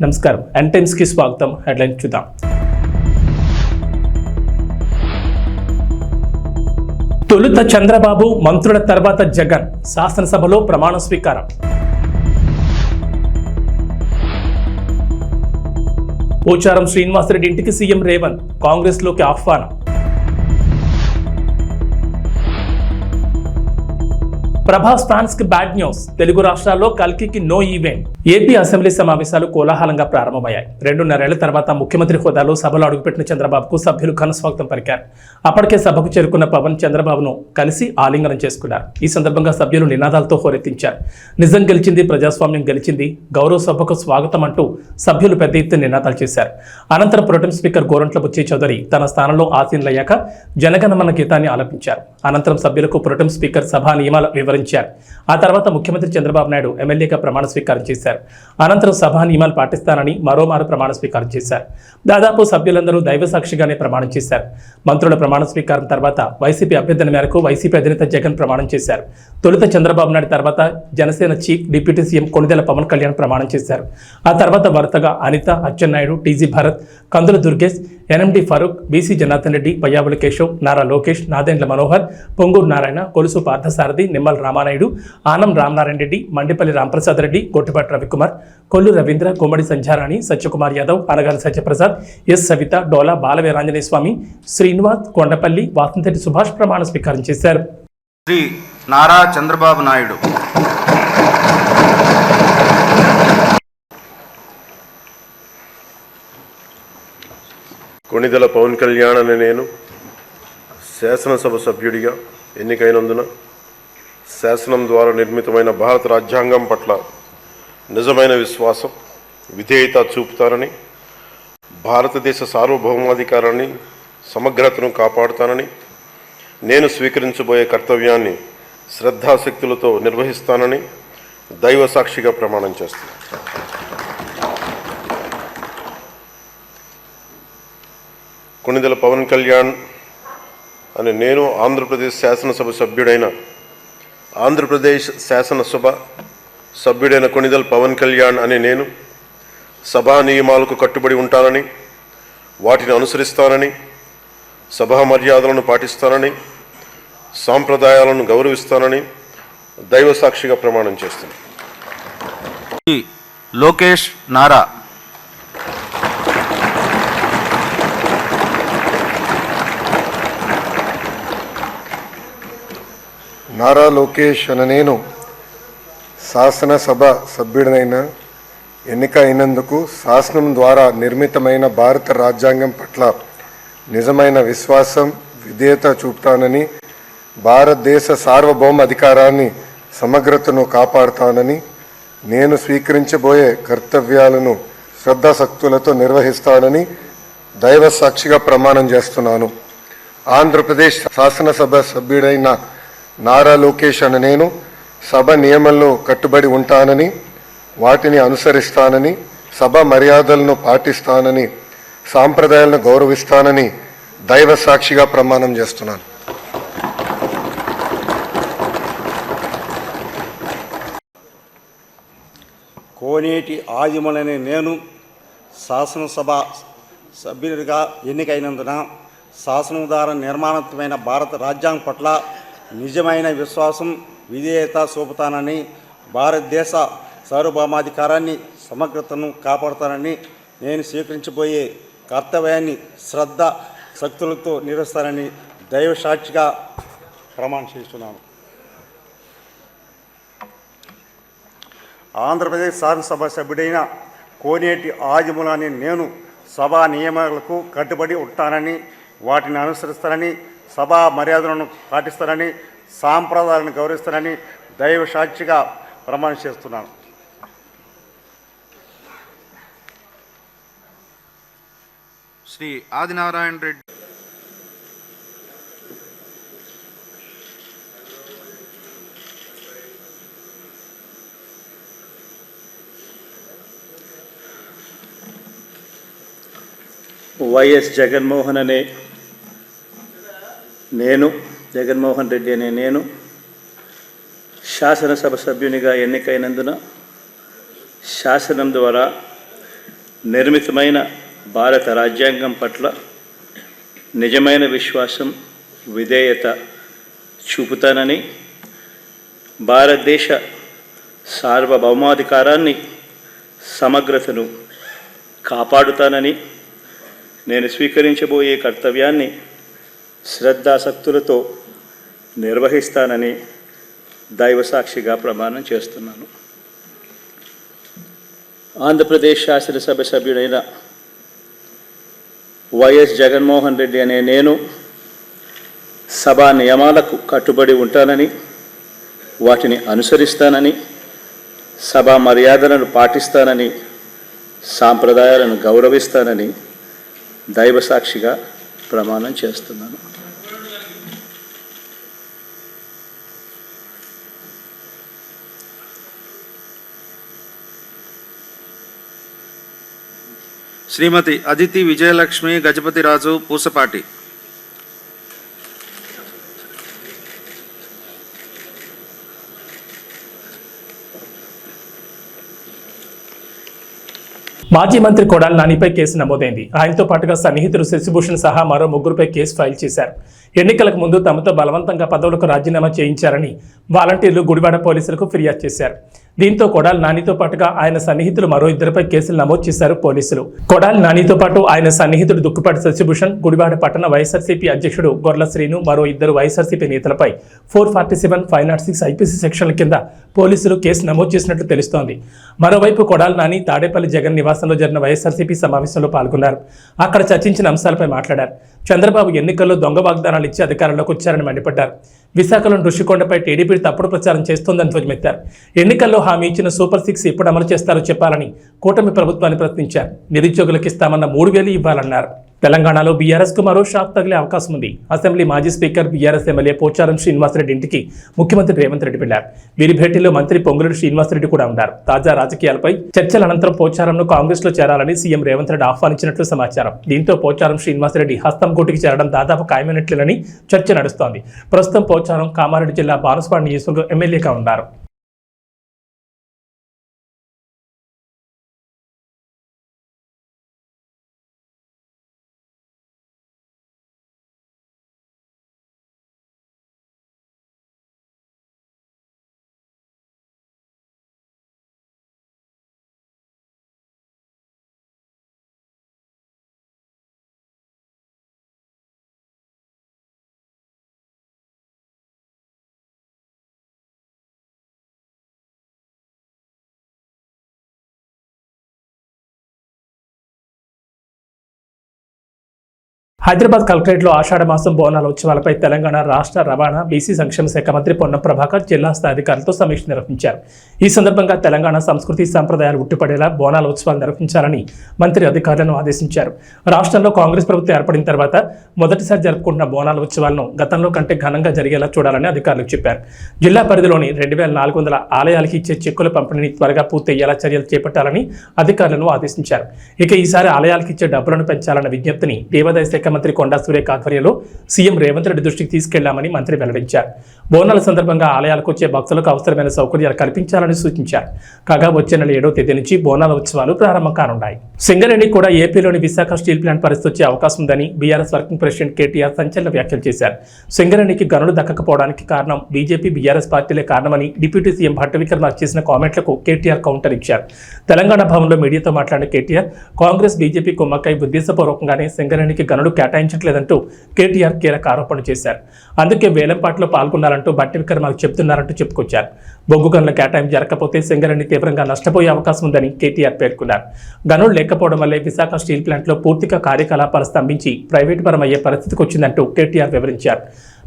నమస్కారం n times కి స్వాగతం. హెడ్లైన్ చూద్దాం. తొలుత చంద్రబాబు, మంత్రుల తర్వాత జగన్, శాసనసభలో ప్రమాణ స్వీకారం. పోచారం శ్రీనివాసరెడ్డి ఇంటికి సీఎం రేవంత్, కాంగ్రెస్ లోకి ఆహ్వానం. ప్రభాస్ ఫ్యాన్స్ కి బ్యాడ్ న్యూస్. తెలుగు రాష్ట్రాల్లో కల్కికి నో ఈవెంట్. ఏపీ అసెంబ్లీ సమావేశాలు కోలాహలంగా ప్రారంభమయ్యాయి. 2.5 ఏళ్ల తర్వాత ముఖ్యమంత్రి హోదాలో సభలో అడుగుపెట్టిన చంద్రబాబుకు సభ్యులు ఘన స్వాగతం పలికారు. అప్పటికే సభకు చేరుకున్న పవన్ చంద్రబాబును కలిసి ఆలింగనం చేసుకున్నారు. ఈ సందర్భంగా సభ్యులు నినాదాలతో హోరెత్తించారు. నిజం గెలిచింది, ప్రజాస్వామ్యం గెలిచింది, గౌరవ సభకు స్వాగతం అంటూ సభ్యులు పెద్ద ఎత్తున నినాదాలు చేశారు. అనంతరం ప్రొటెం స్పీకర్ గోరంట్ల బుచ్చయ్య చౌదరి తన స్థానంలో ఆసీనులయ్యాక జనగణమన గీతాన్ని ఆలపించారు. అనంతరం సభ్యులకు ప్రొటెం స్పీకర్ సభా నియమాలు వివరించారు. ఆ తర్వాత ముఖ్యమంత్రి చంద్రబాబు నాయుడు ఎమ్మెల్యేగా ప్రమాణ స్వీకారం చేశారు. అనంతరం సభా నియమాలు పాటిస్తానని మరోమారు ప్రమాణ స్వీకారం చేశారు. దాదాపు సభ్యులందరూ దైవ సాక్షిగానే ప్రమాణం చేశారు. మంత్రుల ప్రమాణ స్వీకారం తర్వాత వైసీపీ అభ్యర్థన మేరకు వైసీపీ అధినేత జగన్ ప్రమాణం చేశారు. తొలుత చంద్రబాబు నాయుడు తర్వాత Janasena chief deputy CM Konidela Pawan Kalyan ప్రమాణం చేశారు. ఆ తర్వాత వరుసగా Anitha, Atchannaidu, TG Bharath, Kandula Durgesh, NMD Farooq, BC Janardhan Reddy, Payyavula Keshav, Nara Lokesh, Nadendla Manohar, Ponguru Narayana, Kolusu Parthasarathy, Nimmala Ramanaidu, Anam Ramanarayana Reddy, Mandipalli Ramprasad Reddy, Gottipati Ravikumar, Kollu Ravindra, Gummadi Sandhyarani, Satyakumar Yadav, Anagani Satyaprasad, S Savitha, Dola Balaveeranjaneya Swamy, Srinivas, Kondapalli, Vasanthareddy Subhash ప్రమాణ స్వీకారం చేశారు. శ్రీ నారా చంద్రబాబు నాయుడు కొణిదెల పవన్ కళ్యాణ్ అనే నేను శాసనసభ సభ్యుడిగా ఎన్నికైనందున శాసనం ద్వారా నిర్మితమైన భారత రాజ్యాంగం పట్ల నిజమైన విశ్వాసం, విధేయత చూపుతానని, భారతదేశ సార్వభౌమాధికారాన్ని, సమగ్రతను కాపాడుతానని, నేను స్వీకరించబోయే కర్తవ్యాన్ని శ్రద్ధాశక్తులతో నిర్వహిస్తానని దైవ సాక్షిగా ప్రమాణం చేస్తాను. కొణిదెల పవన్ కళ్యాణ్ అని నేను ఆంధ్రప్రదేశ్ శాసనసభ సభ్యుడైన ఆంధ్రప్రదేశ్ శాసనసభ సభ్యుడైన కొణిదెల పవన్ కళ్యాణ్ అని నేను సభా నియమాలకు కట్టుబడి ఉంటానని, వాటిని అనుసరిస్తానని, సభా మర్యాదలను పాటిస్తానని, సాంప్రదాయాలను గౌరవిస్తానని దైవ సాక్షిగా ప్రమాణం చేస్తున్నాను. లోకేష్ నారా నారా లోకేష్ అనే నేను శాసనసభ సభ్యుడినైన ఎన్నిక అయినందుకు శాసనం ద్వారా నిర్మితమైన భారత రాజ్యాంగం పట్ల నిజమైన విశ్వాసం, విధేయత చూపుతానని, భారతదేశ సార్వభౌమ అధికారాన్ని, సమగ్రతను కాపాడుతానని, నేను స్వీకరించబోయే కర్తవ్యాలను శ్రద్ధాశక్తులతో నిర్వహిస్తానని దైవ సాక్షిగా ప్రమాణం చేస్తున్నాను. ఆంధ్రప్రదేశ్ శాసనసభ సభ్యుడైన నారా లోకేష్ అనే నేను సభ నియమంలో కట్టుబడి ఉంటానని, వాటిని అనుసరిస్తానని, సభ మర్యాదలను పాటిస్తానని, సాంప్రదాయాలను గౌరవిస్తానని దైవ సాక్షిగా ప్రమాణం చేస్తున్నాను. కోనేటి ఆదిమూలనే నేను శాసనసభ సభ్యుడిగా ఎన్నికైనందున శాసనం ద్వారా నిర్మాణమైన భారత రాజ్యాంగం పట్ల నిజమైన విశ్వాసం, విధేయత చూపుతానని, భారతదేశ సార్వభౌమాధికారాన్ని, సమగ్రతను కాపాడుతానని, నేను స్వీకరించబోయే కర్తవ్యాన్ని శ్రద్ధ శక్తులతో నిర్వహిస్తానని దైవ సాక్షిగా ప్రమాణం చేస్తున్నాను. ఆంధ్రప్రదేశ్ శాసనసభ సభ్యుడైన కోనేటి ఆదిమూలని నేను సభా నియమాలకు కట్టుబడి ఉంటానని, వాటిని అనుసరిస్తానని, సభా మర్యాదలను పాటిస్తానని, సాంప్రదాయాలను గౌరవిస్తానని దైవ సాక్షిగా ప్రమాణం చేస్తున్నాను. శ్రీ ఆదినారాయణ రెడ్డి వైఎస్ జగన్మోహన్ అనే నేను, జగన్మోహన్ రెడ్డి అనే నేను శాసనసభ సభ్యునిగా ఎన్నికైనందున శాసనం ద్వారా నిర్మితమైన భారత రాజ్యాంగం పట్ల నిజమైన విశ్వాసం, విధేయత చూపుతానని, భారతదేశ సార్వభౌమాధికారాన్ని, సమగ్రతను కాపాడుతానని, నేను స్వీకరించబోయే కర్తవ్యాన్ని శ్రద్ధాసక్తులతో నిర్వహిస్తానని దైవసాక్షిగా ప్రమాణం చేస్తున్నాను. ఆంధ్రప్రదేశ్ శాసనసభ సభ్యుడైన వైఎస్ జగన్మోహన్ రెడ్డి అనే నేను సభా నియమాలకు కట్టుబడి ఉంటానని, వాటిని అనుసరిస్తానని, సభా మర్యాదలను పాటిస్తానని, సాంప్రదాయాలను గౌరవిస్తానని దైవసాక్షిగా ప్రమాణం చేస్తున్నాను. శ్రీమతి అదితి విజయలక్ష్మి గజపతిరాజు పూసపాటి. మాజీ మంత్రి కొడాలి నానిపై కేసు నమోదైంది. ఆయనతో పాటుగా సన్నిహితుడు శశిభూషణ్ సహా మరో ముగ్గురుపై కేసు ఫైల్ చేశారు. ఎన్నికలకు ముందు తమతో బలవంతంగా పదవులకు రాజీనామా చేయించారని వాలంటీర్లు గుడివాడ పోలీసులకు ఫిర్యాదు చేశారు. దీంతో కొడాలి నానితో పాటుగా ఆయన సన్నిహితులు మరో ఇద్దరిపై కేసులు నమోదు చేశారు పోలీసులు. కొడాలి నానితో పాటు ఆయన సన్నిహితుడు దుక్కుపాటి శశిభూషణ్, గుడివాడ పట్టణ వైఎస్ఆర్సీపీ అధ్యక్షుడు గొర్ల శ్రీను, మరో ఇద్దరు వైఎస్ఆర్సీపీ నేతలపై 447, 506 ఐపీసీ సెక్షన్ల కింద పోలీసులు కేసు నమోదు చేసినట్లు తెలుస్తోంది. మరోవైపు కొడాలి నాని తాడేపల్లి జగన్ నివాసంలో జరిగిన వైఎస్ఆర్సీపీ సమావేశంలో పాల్గొన్నారు. అక్కడ చర్చించిన అంశాలపై మాట్లాడారు. చంద్రబాబు ఎన్నికల్లో దొంగ వాగ్దానాలు ఇచ్చి అధికారంలోకి వచ్చారని మండిపడ్డారు. విశాఖలోని ఋషికొండపై టీడీపీ తప్పుడు ప్రచారం చేస్తోందని ధ్వజమెత్తారు. ఎన్నికల్లో హామీ ఇచ్చిన సూపర్ 6 ఎప్పుడు అమలు చేస్తారో చెప్పాలని కూటమి ప్రభుత్వాన్ని ప్రశ్నించారు. నిరుద్యోగులకు ఇస్తామన్న 3,000 ఇవ్వాలన్నారు. తెలంగాణలో బీఆర్ఎస్ కు మరో షాక్ తగిలే అవకాశం ఉంది. అసెంబ్లీ మాజీ speaker, BRS MLA Pocharam Srinivasareddy ఇంటికి ముఖ్యమంత్రి రేవంత్ రెడ్డి వెళ్లారు. వీరి భేటీలో మంత్రి పొంగులేటి శ్రీనివాసరెడ్డి కూడా ఉన్నారు. తాజా రాజకీయాలపై చర్చల అనంతరం పోచారంను కాంగ్రెస్ లో చేరాలని సీఎం రేవంత్ రెడ్డి ఆహ్వానించినట్లు సమాచారం. దీంతో పోచారం శ్రీనివాసరెడ్డి హస్తం గూటికి చేరడం దాదాపు ఖాయమైనట్లేనని చర్చ నడుస్తోంది. ప్రస్తుతం పోచారం కామారెడ్డి జిల్లా బాన్సువాడ నియోజకవర్గం ఎమ్మెల్యేగా ఉన్నారు. హైదరాబాద్ కలెక్టరేట్లో ఆషాఢ మాసం బోనాల ఉత్సవాలపై తెలంగాణ రాష్ట్ర రవాణా, బీసీ సంక్షేమ శాఖ మంత్రి పొన్నం ప్రభాకర్ జిల్లా స్థాయి అధికారులతో సమీక్ష నిర్వహించారు. ఈ సందర్భంగా తెలంగాణ సంస్కృతి సంప్రదాయాలు ఉట్టిపడేలా బోనాల ఉత్సవాలు నిర్వహించాలని మంత్రి అధికారులను ఆదేశించారు. రాష్ట్రంలో కాంగ్రెస్ ప్రభుత్వం ఏర్పడిన తర్వాత మొదటిసారి జరుపుకుంటున్న బోనాల ఉత్సవాలను గతంలో కంటే ఘనంగా జరిగేలా చూడాలని అధికారులకు చెప్పారు. జిల్లా పరిధిలోని 2,400 ఆలయాలకు ఇచ్చే చెక్కుల పంపిణీని త్వరగా పూర్తయ్యేలా చర్యలు చేపట్టాలని అధికారులను ఆదేశించారు. ఇక ఈసారి ఆలయాలకు ఇచ్చే డబ్బులను పెంచాలన్న విజ్ఞప్తిని దేవాదాయ శాఖ మంత్రి కొండా సురేఖ ఆధ్వర్యంలో సీఎం రేవంత్ రెడ్డి దృష్టికి తీసుకెళ్లామని మంత్రి వెల్లడించారు. బోనాల సందర్భంగా ఆలయాలకు వచ్చే భక్తులకు అవసరమైన సౌకర్యాలు కల్పించాలని సూచించారు. కాగా వచ్చే నెల 7వ తేదీ నుంచి బోనాల ఉత్సవాలు ప్రారంభం కానున్నాయి. సింగరేణి కూడా ఏపీలోని విశాఖ స్టీల్ ప్లాంట్ పరిస్థితి వచ్చే అవకాశం ఉందని బీఆర్ఎస్ వర్కింగ్ ప్రెసిడెంట్ కేటీఆర్ సంచలన వ్యాఖ్యలు చేశారు. సింగరేణికి గనులు దక్కకపోవడానికి కారణం బీజేపీ, బీఆర్ఎస్ పార్టీలే కారణమని డిప్యూటీ సీఎం భట్టి విక్రమార్క చేసిన కామెంట్లకు కేటీఆర్ కౌంటర్ ఇచ్చారు. తెలంగాణ భవన్లో మీడియాతో మాట్లాడిన కేటీఆర్ కాంగ్రెస్, బీజేపీ కుమ్మక్కై ఉద్దేశపూర్వకంగానే సింగరేణికి గనులు కేటాయించట్లేదంటూ కేటీఆర్ కీలక ఆరోపణలు చేశారు. అందుకే వేలంపాట్లో పాల్గొన్నారంటూ భట్టి విక్రమార్క చెబుతున్నారంటూ చెప్పుకొచ్చారు. బొగ్గు గనుల కేటాయింపు జరగకపోతే సింగరేణి తీవ్రంగా నష్టపోయే అవకాశం ఉందని కేటీఆర్ పేర్కొన్నారు. గనులు లేకపోవడం వల్లే విశాఖ స్టీల్ ప్లాంట్లో పూర్తిగా కార్యకలాపాలు స్తంభించి ప్రైవేటు పరమయ్యే పరిస్థితికి వచ్చిందంటూ కేటీఆర్ వివరించారు.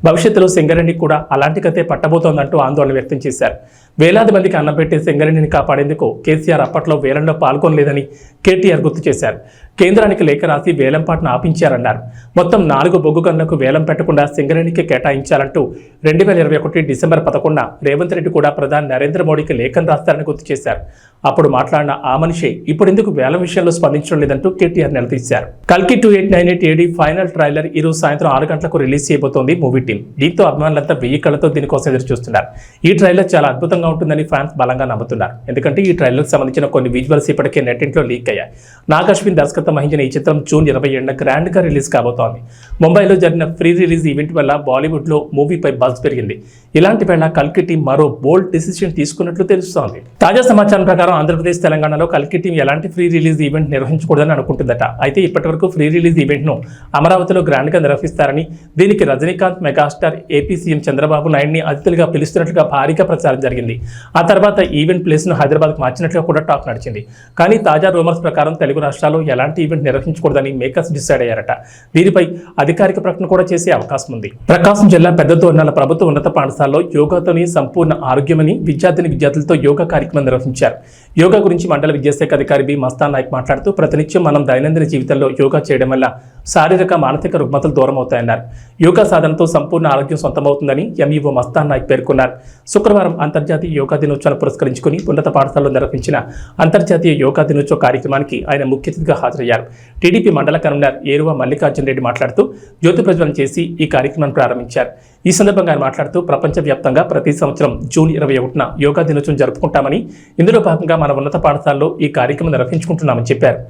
భవిష్యత్తులో సింగరేణి కూడా అలాంటి కథే పట్టబోతోందంటూ ఆందోళన వ్యక్తం చేశారు. వేలాది మందికి అన్నం పెట్టే సింగరేణిని కాపాడేందుకు కేసీఆర్ అప్పట్లో వేలంలో పాల్గొనలేదని కేటీఆర్ గుర్తు చేశారు. కేంద్రానికి లేఖ రాసి వేలంపాటను ఆపించారన్నారు. మొత్తం 4 బొగ్గు గనులకు వేలం పెట్టకుండా సింగరేణికి కేటాయించాలంటూ 2021 డిసెంబర్ 11న రేవంత్ రెడ్డి కూడా ప్రధాని నరేంద్ర మోడీకి లేఖను రాస్తారని గుర్తు చేశారు. అప్పుడు మాట్లాడిన ఆ మనిషి ఇప్పుడెందుకు వేలం విషయంలో స్పందించడం లేదంటూ కేటీఆర్ నిలదీశారు. కల్కి 2898 AD ఫైనల్ ట్రైలర్ ఈ రోజు సాయంత్రం 6 గంటలకు రిలీజ్ చేయబోతోంది మూవీ టీం. దీంతో అభిమానులంతా 1000 కళ్ళతో దీనికోసం ఎదురు చూస్తున్నారు. ఈ ట్రైలర్ చాలా అద్భుతంగా ఉంటుందని ఫ్యాన్స్ బలంగా నమ్ముతున్నారు. ఎందుకంటే ఈ ట్రైలర్కి సంబంధించిన కొన్ని విజువల్స్ ఇప్పటికే నెట్టింట్లో లీక్ అయ్యాయి. నాగ్ అశ్విన్ దర్శకత్వం వహించిన ఈ చిత్రం జూన్ 27న గ్రాండ్ గా రిలీజ్ కాబోతోంది. ముంబైలో జరిగిన ఫ్రీ రిలీజ్ ఈవెంట్ వల్ల బాలీవుడ్ లో మూవీపై బజ్ పెరిగింది. ఇలాంటి వేళ కల్కి టీం మరో బోల్డ్ డిసిషన్ తీసుకున్నట్లు తెలుస్తోంది. తాజా సమాచారం ప్రకారం ఆంధ్రప్రదేశ్, తెలంగాణలో కల్కి టీం ఎలాంటి ఫ్రీ రిలీజ్ ఈవెంట్ నిర్వహించకూడదని అనుకుంటుందట. అయితే ఇప్పటివరకు ఫ్రీ రిలీజ్ ఈవెంట్ ను అమరావతిలో గ్రాండ్ గా నిర్వహిస్తారని, దీనికి Rajinikanth, megastar, AP CM Chandrababu నాయుడిని అతిథులుగా పిలుస్తున్నట్లుగా భారీగా ప్రచారం జరిగింది. ఆ తర్వాత ఈవెంట్ ప్లేస్ ను హైదరాబాద్కు మార్చినట్లుగా కూడా టాక్ నడిచింది. కానీ తాజా రూమర్స్ ప్రకారం తెలుగు రాష్ట్రాల్లో ఎలాంటి ఈవెంట్ నిర్వహించకూడదని మేకర్స్ డిసైడ్ అయ్యారట. దీనిపై అధికారిక ప్రకటన కూడా చేసే అవకాశం ఉంది. ప్రకాశం జిల్లా పెద్దదోర్నాల ప్రభుత్వ ఉన్నత పాఠశాలలో యోగాతోని సంపూర్ణ ఆరోగ్యమని విద్యార్థులతో యోగా కార్యక్రమం నిర్వహించారు. యోగా గురించి మండల విద్యాశాఖ అధికారి బి మస్తాన్ నాయక్ మాట్లాడుతూ ప్రతినిత్యం మనం దైనందిన జీవితంలో యోగా చేయడం వల్ల శారీరక, మానసిక రుగ్మతలు దూరం అవుతాయన్నారు. యోగా సాధనతో సంపూర్ణ ఆరోగ్యం సొంతమవుతుందని ఎంఈఓ మస్తాన్ నాయక్ పేర్కొన్నారు. శుక్రవారం అంతర్జాతీయ యోగా దినోత్సవాన్ని పురస్కరించుకుని ఉన్నత పాఠశాలలో నిర్వహించిన అంతర్జాతీయ యోగా దినోత్సవ కార్యక్రమానికి ఆయన ముఖ్య అతిథిగా హాజరయ్యారు. టీడీపీ మండల కన్వీనర్ ఏరువ మల్లికార్జున రెడ్డి మాట్లాడుతూ జ్యోతి ప్రజ్వలన చేసి ఈ కార్యక్రమాన్ని ప్రారంభించారు. ఈ సందర్భంగా ఆయన మాట్లాడుతూ ప్రపంచవ్యాప్తంగా ప్రతి సంవత్సరం జూన్ 21న యోగా దినోత్సవం జరుపుకుంటామని, ఇందులో భాగంగా మన ఉన్నత పాఠశాలలో ఈ కార్యక్రమం నిర్వహించుకుంటున్నామని చెప్పారు.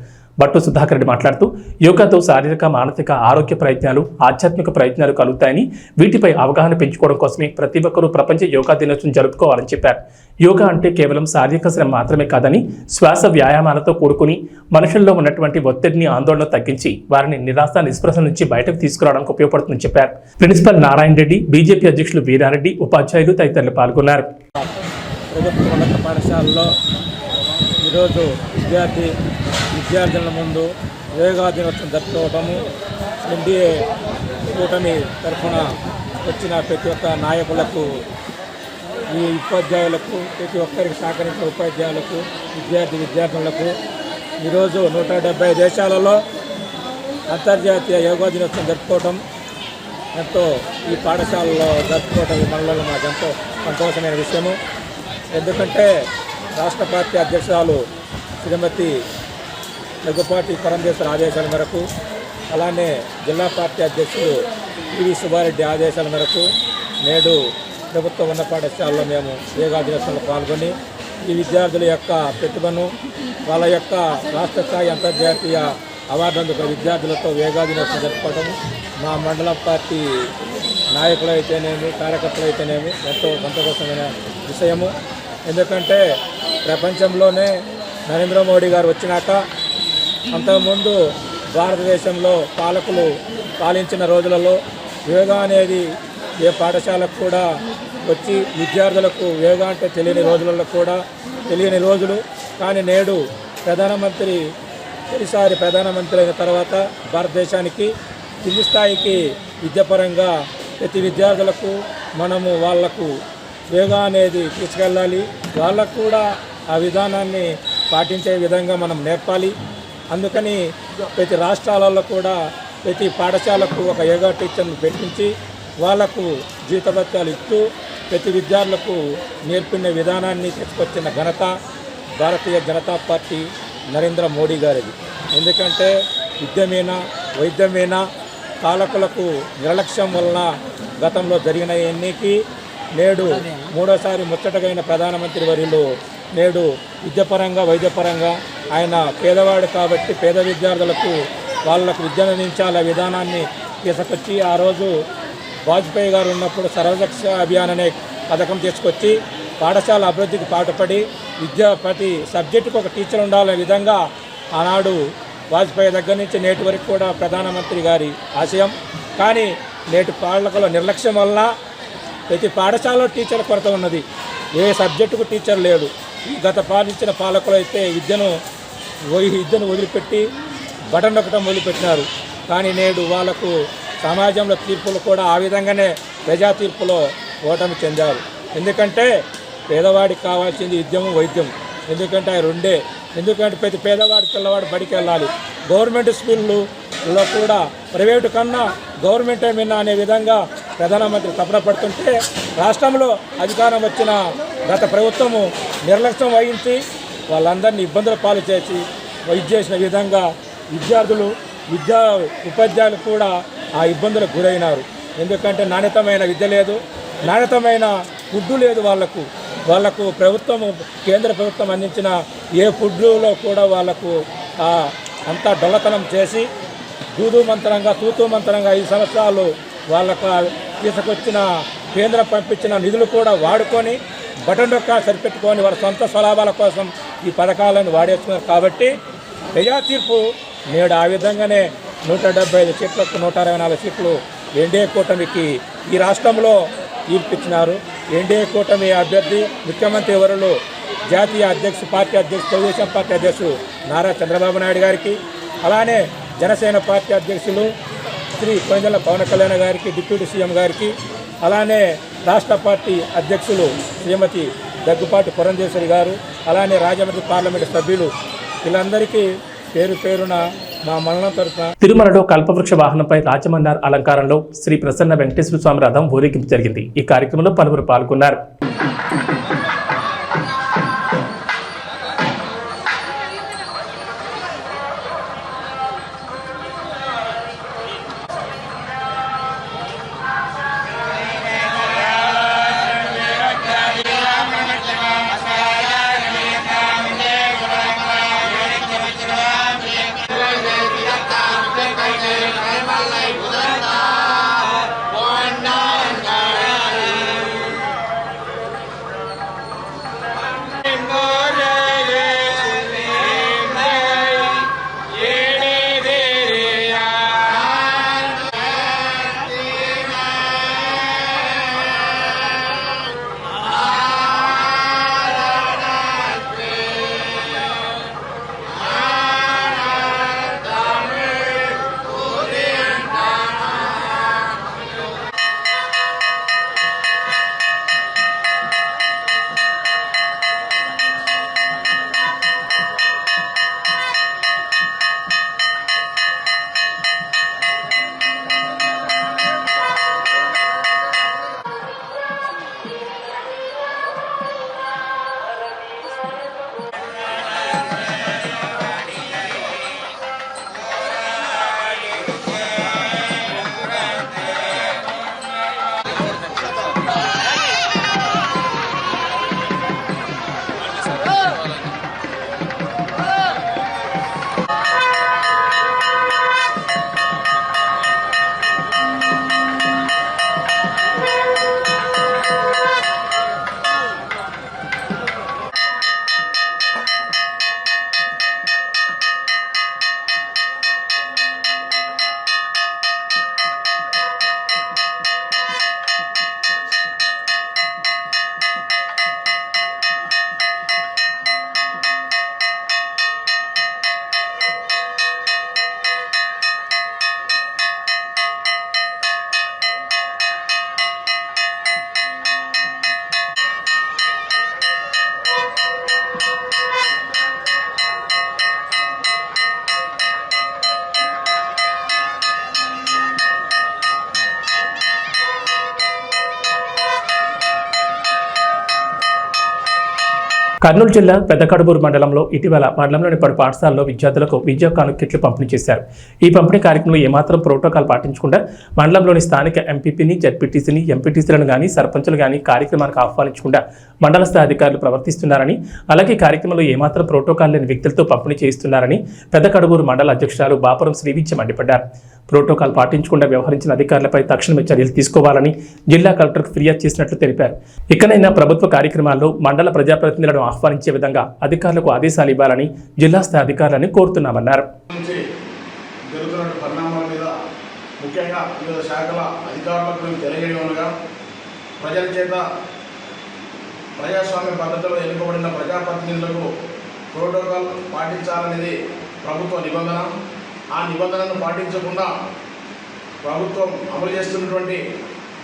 బట్టు సుధాకర్ రెడ్డి మాట్లాడుతూ యోగాతో శారీరక, మానసిక ఆరోగ్య ప్రయత్నాలు, ఆధ్యాత్మిక ప్రయత్నాలు కలుగుతాయని, వీటిపై అవగాహన పెంచుకోవడం కోసమే ప్రతి ఒక్కరూ ప్రపంచ యోగా దినోత్సవం జరుపుకోవాలని చెప్పారు. యోగా అంటే కేవలం శారీరక శ్రమ మాత్రమే కాదని, శ్వాస వ్యాయామాలతో కూడుకుని మనుషుల్లో ఉన్నటువంటి ఒత్తిడిని, ఆందోళన తగ్గించి వారిని నిరాశ, నిస్పృహ నుంచి బయటకు తీసుకురావడానికి ఉపయోగపడుతుందని చెప్పారు. ప్రిన్సిపల్ నారాయణ రెడ్డి, బీజేపీ అధ్యక్షులు వీరారెడ్డి, ఉపాధ్యాయులు తదితరులు పాల్గొన్నారు. ప్రభుత్వ ఉన్నత పాఠశాలలో ఈరోజు విద్యార్థుల ముందు యోగా దినోత్సవం జరుపుకోవటము, ఎన్డీఏ కూటమి తరఫున వచ్చిన ప్రతి ఒక్క నాయకులకు, ఈ ఉపాధ్యాయులకు, ప్రతి ఒక్కరికి సహకరించిన ఉపాధ్యాయులకు, విద్యార్థులకు ఈరోజు 170 దేశాలలో అంతర్జాతీయ యోగా దినోత్సవం జరుపుకోవటం ఎంతో, ఈ పాఠశాలలో జరుపుకోవటం ఈ మనలో మాకు ఎంతో సంతోషమైన విషయము. ఎందుకంటే రాష్ట్ర పార్టీ అధ్యక్షురాలు శ్రీమతి దగ్గుపాటి పరమేశ్వర ఆదేశాల మేరకు, అలానే జిల్లా పార్టీ అధ్యక్షులు పివి సుబ్బారెడ్డి ఆదేశాల మేరకు నేడు ప్రభుత్వ ఉన్నత పాఠశాలలో మేము యోగా దినోత్సవంలో పాల్గొని ఈ విద్యార్థుల యొక్క ప్రతిభను, వాళ్ళ యొక్క రాష్ట్ర స్థాయి, అంతర్జాతీయ అవార్డు అందుకున్న విద్యార్థులతో యోగా దినోత్సవం జరుపుకోవడం మా మండల పార్టీ నాయకులు అయితేనేమి, కార్యకర్తలు అయితేనేమి ఎంతో సంతోషమైన విషయము. ఎందుకంటే ప్రపంచంలోనే నరేంద్ర మోడీ గారు వచ్చినాక, అంతకుముందు భారతదేశంలో పాలకులు పాలించిన రోజులలో యోగా అనేది ఏ పాఠశాలకు కూడా వచ్చి విద్యార్థులకు యోగా అంటే తెలియని రోజులు. కానీ నేడు తొలిసారి ప్రధానమంత్రి అయిన తర్వాత భారతదేశానికి కింది స్థాయికి విద్యాపరంగా ప్రతి విద్యార్థులకు మనము వాళ్లకు యోగా అనేది తీసుకెళ్ళాలి. వాళ్ళకు కూడా ఆ విధానాన్ని పాటించే విధంగా మనం నేర్పాలి. అందుకని ప్రతి రాష్ట్రాలలో కూడా ప్రతి పాఠశాలకు ఒక యోగా టీచర్ను పెట్టించి వాళ్లకు జీతభత్యాలు ఇస్తూ ప్రతి విద్యార్థులకు నేర్పిన విధానాన్ని తీసుకొచ్చిన ఘనత భారతీయ జనతా పార్టీ నరేంద్ర మోడీ గారిది. ఎందుకంటే వైద్యమైన పాలకులకు నిర్లక్ష్యం వలన గతంలో జరిగిన ఎన్నికకి నేడు మూడోసారి ముచ్చటగైన ప్రధానమంత్రి వర్యులు నేడు విద్యాపరంగా, వైద్యపరంగా ఆయన పేదవాడు కాబట్టి పేద విద్యార్థులకు వాళ్ళకు విద్యను అందించాల విధానాన్ని తీసుకొచ్చి, ఆ రోజు వాజ్పేయి గారు ఉన్నప్పుడు సర్వశిక్ష అభియాన్ అనే పథకం తీసుకొచ్చి పాఠశాల అభివృద్ధికి పాటుపడి ప్రతి సబ్జెక్టుకు ఒక టీచర్ ఉండాలనే విధంగా ఆనాడు వాజ్పేయి దగ్గర నుంచి నేటి వరకు కూడా ప్రధానమంత్రి గారి ఆశయం. కానీ నేటి పాలకుల నిర్లక్ష్యం వలన ప్రతి పాఠశాలలో టీచర్ కొరత ఉన్నది. ఏ సబ్జెక్టుకు టీచర్ లేడు. గత పాలించిన పాలకులు అయితే విద్యను వదిలిపెట్టి బటన్ నొక్కడం మొదలుపెట్టినారు. కానీ నేడు వాళ్లకు సమాజంలో తీర్పులు కూడా ఆ విధంగానే ప్రజా తీర్పులో ఓటమి చెందారు. ఎందుకంటే పేదవాడికి కావాల్సింది విద్యము, వైద్యం. ఎందుకంటే ఆ రెండే ఎందుకంటే ప్రతి పేదవాడి పిల్లవాడు బడికి వెళ్ళాలి. గవర్నమెంట్ స్కూళ్ళలో కూడా ప్రైవేటు కన్నా గవర్నమెంటే మిన్నా అనే విధంగా ప్రధానమంత్రి తపన పడుతుంటే రాష్ట్రంలో అధికారం వచ్చిన గత ప్రభుత్వము నిర్లక్ష్యం వహించి వాళ్ళందరినీ ఇబ్బందుల పాలు చేసి చేసిన విధంగా విద్యార్థులు ఉపాధ్యాయులు కూడా ఆ ఇబ్బందులకు గురైనారు. ఎందుకంటే నాణ్యతమైన విద్య లేదు, నాణ్యతమైన ఫుడ్ లేదు. వాళ్లకు ప్రభుత్వము కేంద్ర ప్రభుత్వం అందించిన ఏ ఫుడ్లో కూడా వాళ్లకు అంతా డొల్లతనం చేసి తూతూ మంత్రంగా 5 సంవత్సరాలు వాళ్ళకు తీసుకొచ్చిన కేంద్రం పంపించిన నిధులు కూడా వాడుకొని బటన్ డొక్కా సరిపెట్టుకొని వాళ్ళ సొంత స్వలాభాల కోసం ఈ పథకాలను వాడేస్తున్నారు. కాబట్టి ప్రజా తీర్పు నేడు ఆ విధంగానే 175 సీట్లకు 164 సీట్లు ఎన్డీఏ కూటమికి ఈ రాష్ట్రంలో తీర్పిచ్చినారు. ఎన్డీఏ కూటమి అభ్యర్థి ముఖ్యమంత్రి వర్యులు జాతీయ తెలుగుదేశం పార్టీ అధ్యక్షుడు నారా చంద్రబాబు నాయుడు గారికి, అలానే జనసేన పార్టీ అధ్యక్షులు శ్రీ కొణిదెల పవన్ కళ్యాణ్ గారికి, డిప్యూటీ సీఎం గారికి, అలానే రాష్ట్ర పార్టీ అధ్యక్షులు శ్రీమతి దగ్గుపాటి పురంధేశ్వరి గారు, అలానే రాజమండ్రి పార్లమెంటు సభ్యులు, వీళ్ళందరికీ పేరున మా మండలం తరఫున. తిరుమలలో కల్పవృక్ష వాహనంపై రాజమన్నార్ అలంకారంలో శ్రీ ప్రసన్న వెంకటేశ్వర స్వామి రథం ఊరేగింపు జరిగింది. ఈ కార్యక్రమంలో పలువురు పాల్గొన్నారు. కర్నూలు జిల్లా పెద్దకడుబూరు మండలంలో ఇటీవల మండలంలోని పలు పాఠశాలలో విద్యార్థులకు విద్యా కానుక కిట్లు పంపిణీ చేశారు. ఈ పంపిణీ కార్యక్రమంలో ఏమాత్రం ప్రోటోకాల్ పాటించకుండా మండలంలోని స్థానిక ఎంపీపీని, జడ్పీటీసీని, ఎంపీటీసీలను కానీ సర్పంచులు కానీ కార్యక్రమానికి ఆహ్వానించకుండా మండల స్థాయి అధికారులు ప్రవర్తిస్తున్నారని, అలాగే కార్యక్రమంలో ఏమాత్రం ప్రోటోకాల్ లేని వ్యక్తులతో పంపిణీ చేయిస్తున్నారని పెద్దకడుబూరు మండల అధ్యక్షురాలు బాపురం శ్రీవిద్య మండిపడ్డారు. ప్రోటోకాల్ పాటించకుండా వ్యవహరించిన అధికారులపై తక్షణమే చర్యలు తీసుకోవాలని జిల్లా కలెక్టర్కు ఫిర్యాదు చేసినట్లు తెలిపారు. ఇకనైనా ప్రభుత్వ కార్యక్రమాల్లో మండల ప్రజాప్రతినిధులను ఆహ్వానించే విధంగా అధికారులకు ఆదేశాలు ఇవ్వాలని జిల్లా స్థాయి అధికారులను కోరుతున్నామన్నారు. ముఖ్యంగా వివిధ శాఖల అధికారులకు తెలియజేయగా ప్రజల చేత ప్రజాస్వామ్య పద్ధతిలో ఎన్నుకోబడిన ప్రజాప్రతినిధులకు ప్రోటోకాల్ పాటించాలనేది ప్రభుత్వ నిబంధన. ఆ నిబంధనను పాటించకుండా ప్రభుత్వం అమలు చేస్తున్నటువంటి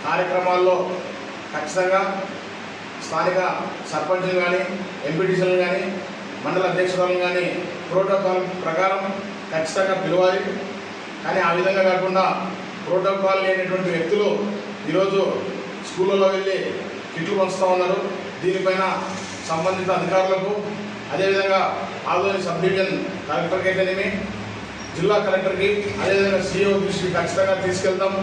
కార్యక్రమాల్లో ఖచ్చితంగా స్థానిక సర్పంచులు కానీ, ఎంపీటీసీలు కానీ, మండల అధ్యక్షురాలను కానీ ప్రోటోకాల్ ప్రకారం ఖచ్చితంగా పిలవాలి. కానీ ఆ విధంగా కాకుండా ప్రోటోకాల్ లేనటువంటి వ్యక్తులు ఈరోజు స్కూళ్ళలో వెళ్ళి కిట్లు పంచుతూ ఉన్నారు. దీనిపైన సంబంధిత అధికారులకు, అదేవిధంగా ఆదోని సబ్ డివిజన్ కలెక్టర్కి అయితేనేమి, జిల్లా కలెక్టర్కి, అదేవిధంగా సిఇఓ దృష్టికి ఖచ్చితంగా తీసుకెళ్తాం.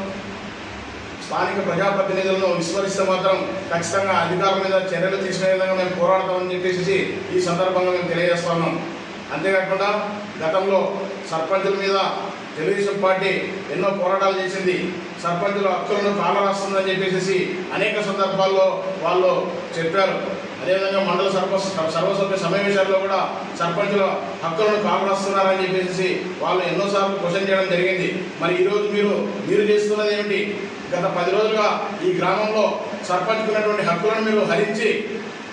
స్థానిక ప్రజాప్రతినిధులను విస్మరిస్తే మాత్రం ఖచ్చితంగా అధికారుల మీద చర్యలు తీసుకునే విధంగా మేము పోరాడతామని చెప్పేసి ఈ సందర్భంగా మేము తెలియజేస్తున్నాం. అంతేకాకుండా గతంలో సర్పంచుల మీద తెలుగుదేశం పార్టీ ఎన్నో పోరాటాలు చేసింది. సర్పంచుల హక్కులను కాలరాస్తుందని చెప్పేసి అనేక సందర్భాల్లో వాళ్ళు చెప్పారు. అదేవిధంగా మండల సర్వసభ్య సమావేశాల్లో కూడా సర్పంచుల హక్కులను కాలరాస్తున్నారని చెప్పేసి వాళ్ళు ఎన్నోసార్లు క్వశ్చన్ చేయడం జరిగింది. మరి ఈరోజు మీరు చేస్తున్నది ఏమిటి? గత 10 రోజులుగా ఈ గ్రామంలో సర్పంచుకున్నటువంటి హక్కులను మీరు హరించి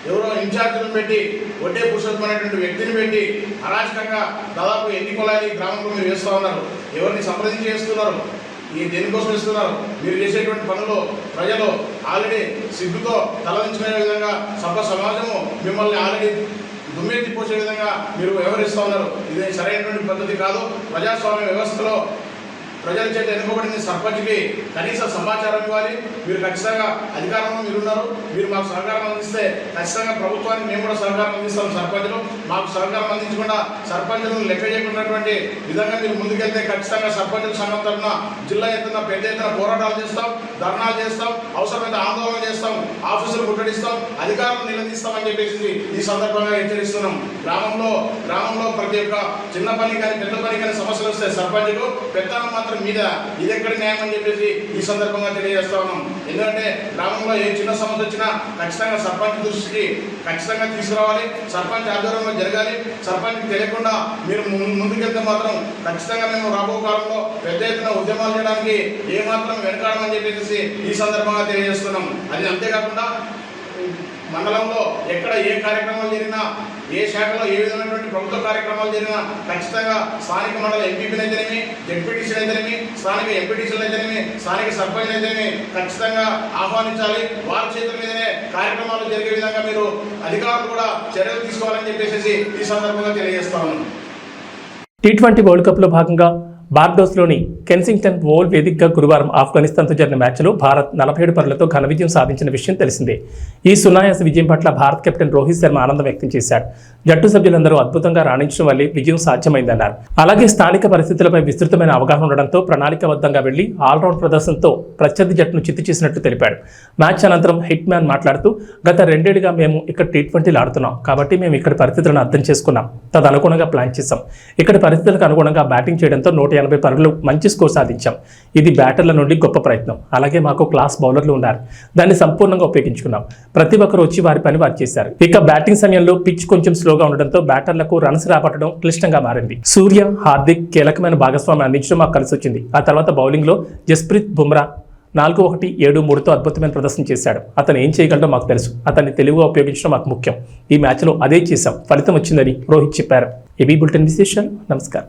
ఎవరో ఇన్ఛార్జీలను పెట్టి, ఒడ్డే పురుషోత్తమైనటువంటి వ్యక్తిని పెట్టి అరాచకంగా దాదాపు ఎన్ని కులాలు ఈ గ్రామంలో మీరు వేస్తూ ఉన్నారు. ఎవరిని సంప్రదించి చేస్తున్నారు? ఈ దేనికోసం ఇస్తున్నారు? మీరు చేసేటువంటి పనులు ప్రజలు ఆల్రెడీ సిగ్గుతో తలదించుకునే విధంగా సమాజము మిమ్మల్ని ఆల్రెడీ దుమ్మెత్తి పోసే విధంగా మీరు వ్యవహరిస్తూ ఉన్నారు. ఇది సరైనటువంటి పద్ధతి కాదు. ప్రజాస్వామ్య వ్యవస్థలో ప్రజల చేత ఎన్నుకోబడింది సర్పంచ్కి కనీస సమాచారం ఇవ్వాలి. మీరు ఖచ్చితంగా అధికారంలో మీరున్నారు. మీరు మాకు సహకారం అందిస్తే ఖచ్చితంగా ప్రభుత్వానికి మేము కూడా సహకారం అందిస్తాం. సర్పంచులు మాకు సహకారం అందించకుండా సర్పంచులను లెక్క చేయకున్నటువంటి విధంగా మీరు ముందుకెళ్తే ఖచ్చితంగా సర్పంచుల సంఘం తరఫున జిల్లా ఎత్తున పెద్ద ఎత్తున పోరాటాలు చేస్తాం, ధర్నాలు చేస్తాం, అవసరమైతే ఆందోళన చేస్తాం, ఆఫీసులు ముట్టడిస్తాం, అధికారులను నిలదీస్తామని చెప్పేసి ఈ సందర్భంగా హెచ్చరిస్తున్నాం. గ్రామంలో ప్రతి ఒక్క చిన్న పని కానీ పెద్ద పని కానీ సమస్యలు వస్తే సర్పంచులు పెద్దలు మాత్రం మీద ఇది ఎక్కడ న్యాయం అని చెప్పేసి ఈ సందర్భంగా తెలియజేస్తా ఉన్నాం. ఎందుకంటే గ్రామంలో ఏ చిన్న సమస్య వచ్చినా ఖచ్చితంగా సర్పంచ్ దృష్టికి ఖచ్చితంగా తీసుకురావాలి. సర్పంచ్ ఆధ్వర్యంలో జరగాలి. సర్పంచ్కి తెలియకుండా మీరు ముందుకెళ్తే మాత్రం ఖచ్చితంగా మేము రాబో కాలంలో పెద్ద ఎత్తున ఉద్యమాలు చేయడానికి ఏమాత్రం వెనకాడమని చెప్పేసి ఈ సందర్భంగా తెలియజేస్తున్నాం. అది అంతేకాకుండా మండలంలో ఎక్కడ ఏ కార్యక్రమాలు జరిగినా, ఏ శాఖలో ఏ విధమైనటువంటి ప్రభుత్వ కార్యక్రమాలు జరిగినా ఖచ్చితంగా స్థానిక మండల ఎంపీపీలు అయితేనేమి, జెడ్పీటీసీలు అయితేనేమి, స్థానిక ఎంపీటీసీలు అయితేనేమి, స్థానిక సర్పంచ్ అయితేనేమి ఖచ్చితంగా ఆహ్వానించాలి. వారి చేతుల మీదనే కార్యక్రమాలు జరిగే విధంగా మీరు అధికారులు కూడా చర్యలు తీసుకోవాలని చెప్పేసి ఈ సందర్భంగా తెలియజేస్తా ఉన్నాను. T20 వరల్డ్ కప్లో భాగంగా బార్బడోస్లోని కెన్సింగ్టన్ ఓవల్ వేదికగా గురువారం ఆఫ్ఘనిస్తాన్తో జరిగిన మ్యాచ్లో భారత్ 47 పరుగులతో ఘన విజయం సాధించిన విషయం తెలిసిందే. ఈ సునాయాస విజయం పట్ల భారత్ కెప్టెన్ రోహిత్ శర్మ ఆనందం వ్యక్తం చేశాడు. జట్టు సభ్యులందరూ అద్భుతంగా రాణించడం వల్లే విజయం సాధ్యమైందన్నారు. అలాగే స్థానిక పరిస్థితులపై విస్తృతమైన అవగాహన ఉండడంతో ప్రణాళికాబద్ధంగా వెళ్లి ఆల్రౌండ్ ప్రదర్శనతో ప్రత్యర్థి జట్టును చిత్తు చేసినట్టు తెలిపాడు. మ్యాచ్ అనంతరం హిట్ మ్యాన్ మాట్లాడుతూ, గత 2 ఏళ్లుగా మేము ఇక్కడ T20లు ఆడుతున్నాం కాబట్టి మేము ఇక్కడి పరిస్థితులను అర్థం చేసుకున్నాం, తదనుగుణంగా ప్లాన్ చేశాం. ఇక్కడి పరిస్థితులకు అనుగుణంగా బ్యాటింగ్ చేయడంతో 180 పరుగులు మంచి స్కోర్ సాధించాం. ఇది బ్యాటర్ల నుండి గొప్ప ప్రయత్నం. అలాగే మాకు క్లాస్ బౌలర్లు ఉన్నారు, దాన్ని సంపూర్ణంగా ఉపయోగించుకున్నాం. ప్రతి ఒక్కరు వచ్చి వారి పని వారు చేశారు. ఇక బ్యాటింగ్ సమయంలో పిచ్ కొంచెం స్లోగా ఉండడంతో బ్యాటర్లకు రన్స్ రాబట్టడం క్లిష్టంగా మారింది. సూర్య, హార్దిక్ కీలకమైన భాగస్వామ్యం అందించడం మాకు కలిసి వచ్చింది. ఆ తర్వాత బౌలింగ్లో జస్ప్రీత్ బుమ్రా 4-1-7-3తో అద్భుతమైన ప్రదర్శన చేశాడు. అతను ఏం చేయగలడో మాకు తెలుసు. అతన్ని తెలివిగా ఉపయోగించడం మాకు ముఖ్యం. ఈ మ్యాచ్లో అదే చేశాం, ఫలితం వచ్చిందని రోహిత్ చెప్పారు. ఏబీ బులెటిన్ విశేషాలు. నమస్కారం.